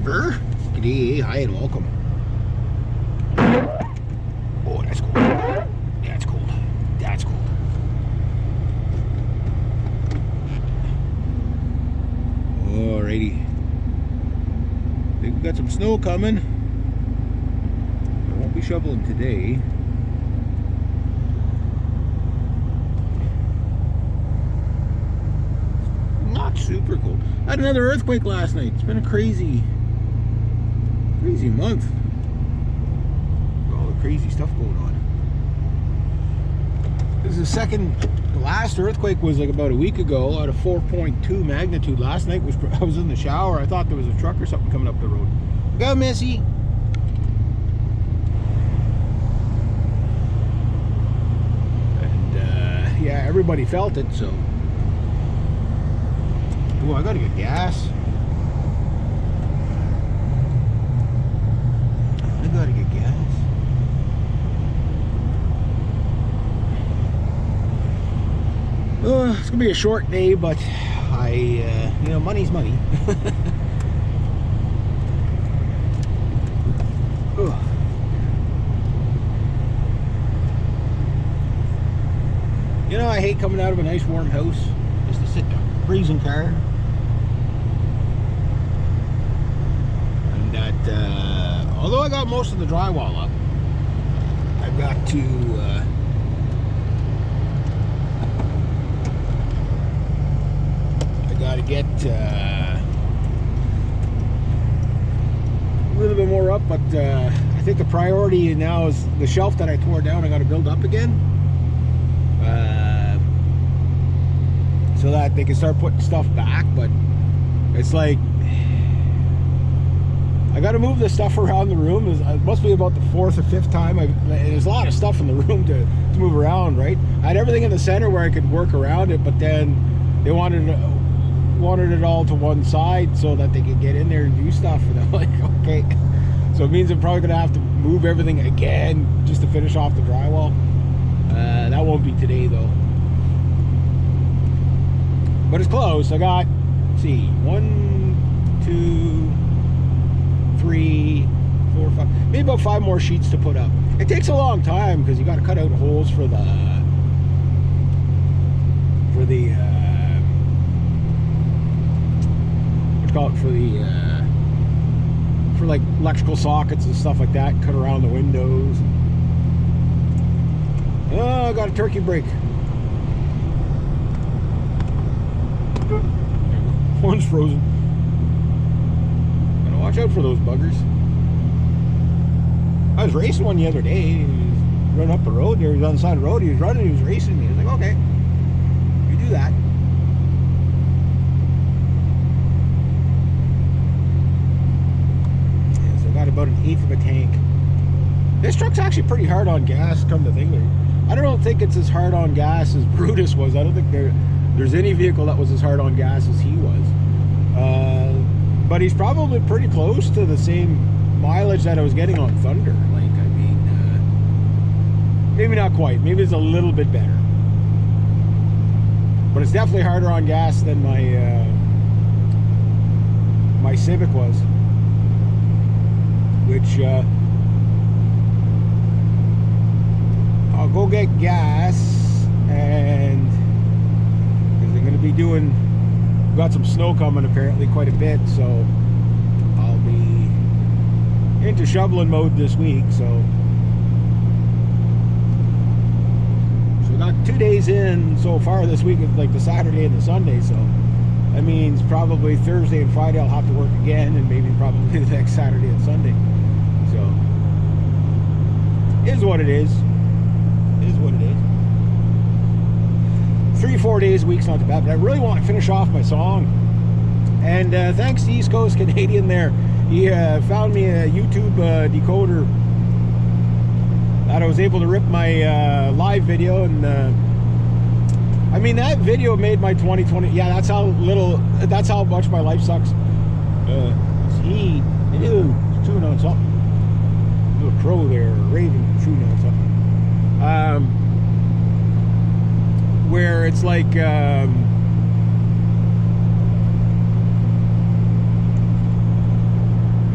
Good day, hi and welcome. Oh, that's cold. That's cold. That's cold. Alrighty. I think we got some snow coming. I won't be shoveling today. Not super cold. I had another earthquake last night. It's been a crazy month. All the crazy stuff going on. This is the last earthquake was like about a week ago out of 4.2 magnitude. Last night I was in the shower. I thought there was a truck or something coming up the road. Go, Missy. And yeah, everybody felt it, so. Oh, I gotta get gas. I gotta get gas. It's gonna be a short day, but you know, money's money. You know, I hate coming out of a nice warm house just to sit down, freezing car. And that, although I got most of the drywall up, I've got to. Got to get a little bit more up, but I think the priority now is the shelf that I tore down. I got to build up again, so that they can start putting stuff back. But it's like I got to move this stuff around the room. It must be about the 4th or 5th time. There's a lot of stuff in the room to move around, right? I had everything in the center where I could work around it, but then they wanted it all to one side so that they could get in there and do stuff. And I'm like, okay. So it means I'm probably gonna have to move everything again just to finish off the drywall. That won't be today though. But it's close. I got, let's see, 1, 2, 3, 4, 5, maybe about 5 more sheets to put up. It takes a long time because you got to cut out holes for the for like electrical sockets and stuff like that, cut around the windows. Oh, I got a turkey break. One's frozen. Gotta watch out for those buggers. I was racing one the other day. He was running up the road there. He was on the side of the road. He was running. He was racing me. I was like, okay, you do that. About 1/8 of a tank. This truck's actually pretty hard on gas, come to think of it. I don't think it's as hard on gas as Brutus was. I don't think there's any vehicle that was as hard on gas as he was. But he's probably pretty close to the same mileage that I was getting on Thunder. Like, I mean, maybe not quite. Maybe it's a little bit better. But it's definitely harder on gas than my Civic was. Which I'll go get gas, and because they're going to be doing, got some snow coming apparently quite a bit, so I'll be into shoveling mode this week. So we got 2 days in so far this week, like the Saturday and the Sunday, so that means probably Thursday and Friday I'll have to work again, and maybe probably the next Saturday and Sunday. So, it is what it is. It is what it is. 3-4 days a week's not too bad, but I really want to finish off my song. And thanks to East Coast Canadian there. He found me a YouTube decoder that I was able to rip my live video, and I mean, that video made my 2020. Yeah, that's how much my life sucks. He's chewing on something. A little crow there, a raven chewing on something. Where it's like,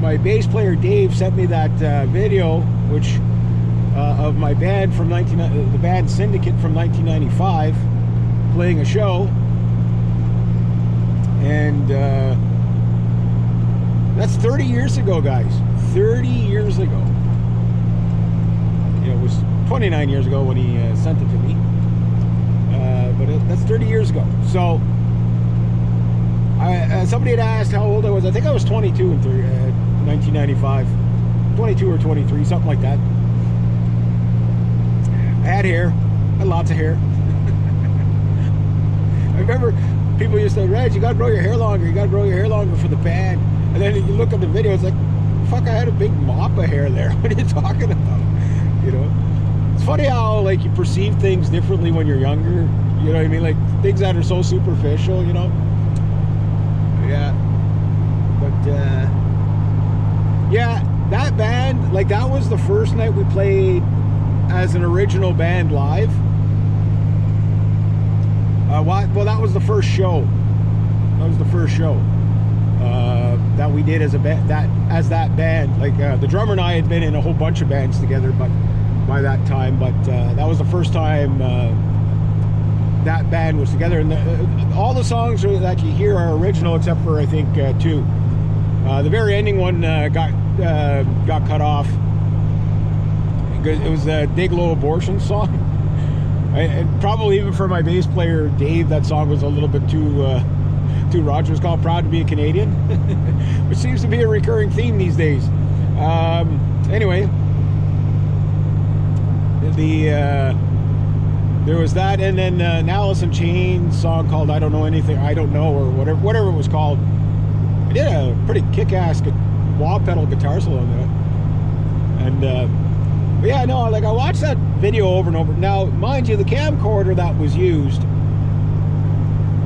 my bass player Dave sent me that video, which of my band from the band Syndicate from 1995 playing a show, and that's 30 years ago, guys. 30 years ago. It was 29 years ago when he sent it to me, but that's 30 years ago. So somebody had asked how old I was. I think I was 22 in 1995, 22 or 23, something like that. I had hair, I had lots of hair. I remember people used to say, Reg, you gotta grow your hair longer, you gotta grow your hair longer for the band. And then you look at the video, it's like, fuck, I had a big mop of hair there. What are you talking about? You know? It's funny how, like, you perceive things differently when you're younger. You know what I mean? Like, things that are so superficial, you know? Yeah. But, yeah, that band, like, that was the first night we played as an original band live. Well, that was the first show. That was the first show that we did as a that band. Like, the drummer and I had been in a whole bunch of bands together, but by that time. But that was the first time that band was together. And all the songs that you hear are original, except for I think two. The very ending one got cut off. It was the Dayglow Abortion song. And probably even for my bass player Dave, that song was a little bit too Roger. It's called Proud to Be a Canadian, which seems to be a recurring theme these days. Anyway, there was that, and then an Alice in Chains song called I Don't Know Anything, I Don't Know, or whatever it was called. I did a pretty kick-ass wah pedal guitar solo on that. And but yeah, no, like, I watched that video over and over. Now, mind you, the camcorder that was used,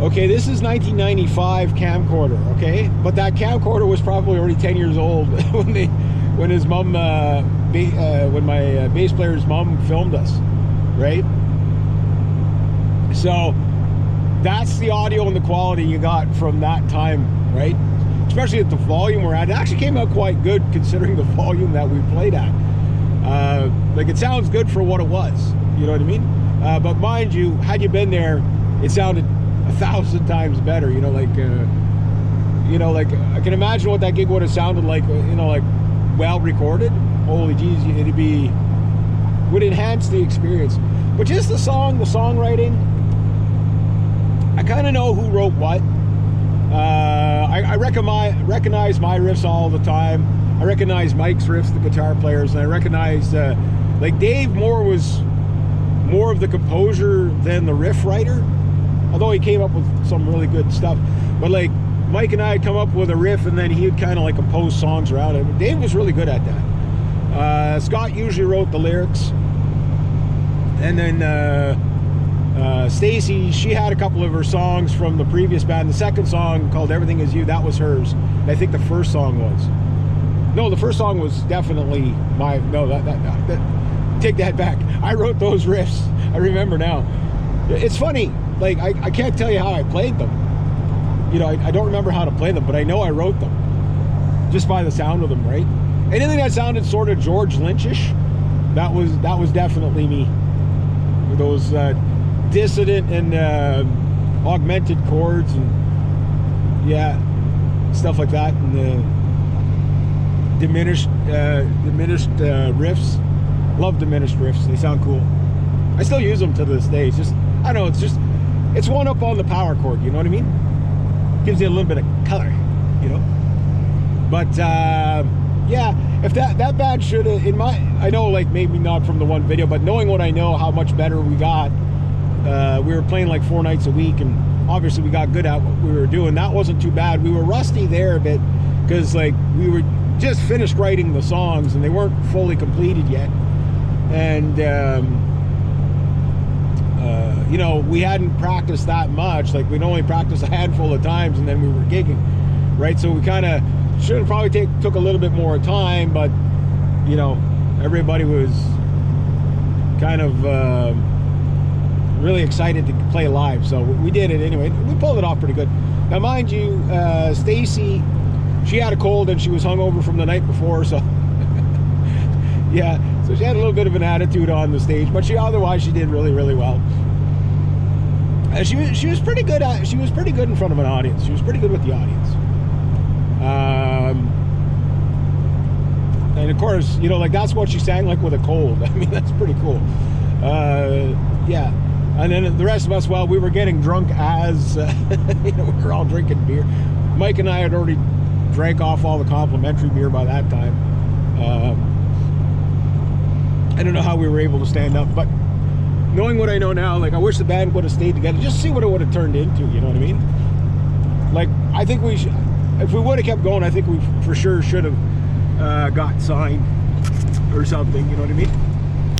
okay, this is 1995 camcorder, okay? But that camcorder was probably already 10 years old when his mom, when my bass player's mom filmed us, right? So that's the audio and the quality you got from that time, right? Especially at the volume we're at. It actually came out quite good considering the volume that we played at. Like, it sounds good for what it was, you know what I mean? But mind you, had you been there, it sounded 1,000 times better, you know, like I can imagine what that gig would have sounded like, you know, like, well recorded. Holy geez, would enhance the experience. But just the songwriting, I kind of know who wrote what. I recognize my riffs all the time. I recognize Mike's riffs, the guitar players, and I recognize, like, Dave Moore was more of the composer than the riff writer, although he came up with some really good stuff. But, like, Mike and I had come up with a riff, and then he would kind of, like, compose songs around it. Dave was really good at that. Scott usually wrote the lyrics, and then Stacy, she had a couple of her songs from the previous band. The second song, called Everything Is You, that was hers. And I think the first song was. No, the first song was definitely my... No, take that back. I wrote those riffs. I remember now. It's funny. Like, I can't tell you how I played them. You know, I don't remember how to play them, but I know I wrote them. Just by the sound of them, right? Anything that sounded sort of George Lynch-ish, that was definitely me. With those dissonant and augmented chords and, yeah, stuff like that. And diminished riffs. Love diminished riffs. They sound cool. I still use them to this day. It's just, I don't know, it's one up on the power chord, you know what I mean? Gives you a little bit of color, you know? But yeah, if that band should have, I know, like, maybe not from the one video, but knowing what I know, how much better we got, we were playing like 4 nights a week, and obviously we got good at what we were doing. That wasn't too bad. We were rusty there a bit because, like, we were just finished writing the songs and they weren't fully completed yet, and you know, we hadn't practiced that much. Like, we'd only practiced a handful of times and then we were gigging, right? So we kind of should have probably took a little bit more time, but, you know, everybody was kind of really excited to play live, so we did it anyway. We pulled it off pretty good. Now, mind you, Stacy, she had a cold and she was hungover from the night before, so yeah, so she had a little bit of an attitude on the stage, but otherwise she did really, really well. And she was pretty good in front of an audience. She was pretty good with the audience. And of course, you know, like that's what she sang like with a cold. I mean, that's pretty cool. Yeah. And then the rest of us, well, we were getting drunk as, you know, we were all drinking beer. Mike and I had already drank off all the complimentary beer by that time. I don't know how we were able to stand up, but knowing what I know now, like I wish the band would have stayed together, just to see what it would have turned into, you know what I mean? Like, I think we should, if we would have kept going, I think we for sure should have got signed or something, you know what I mean?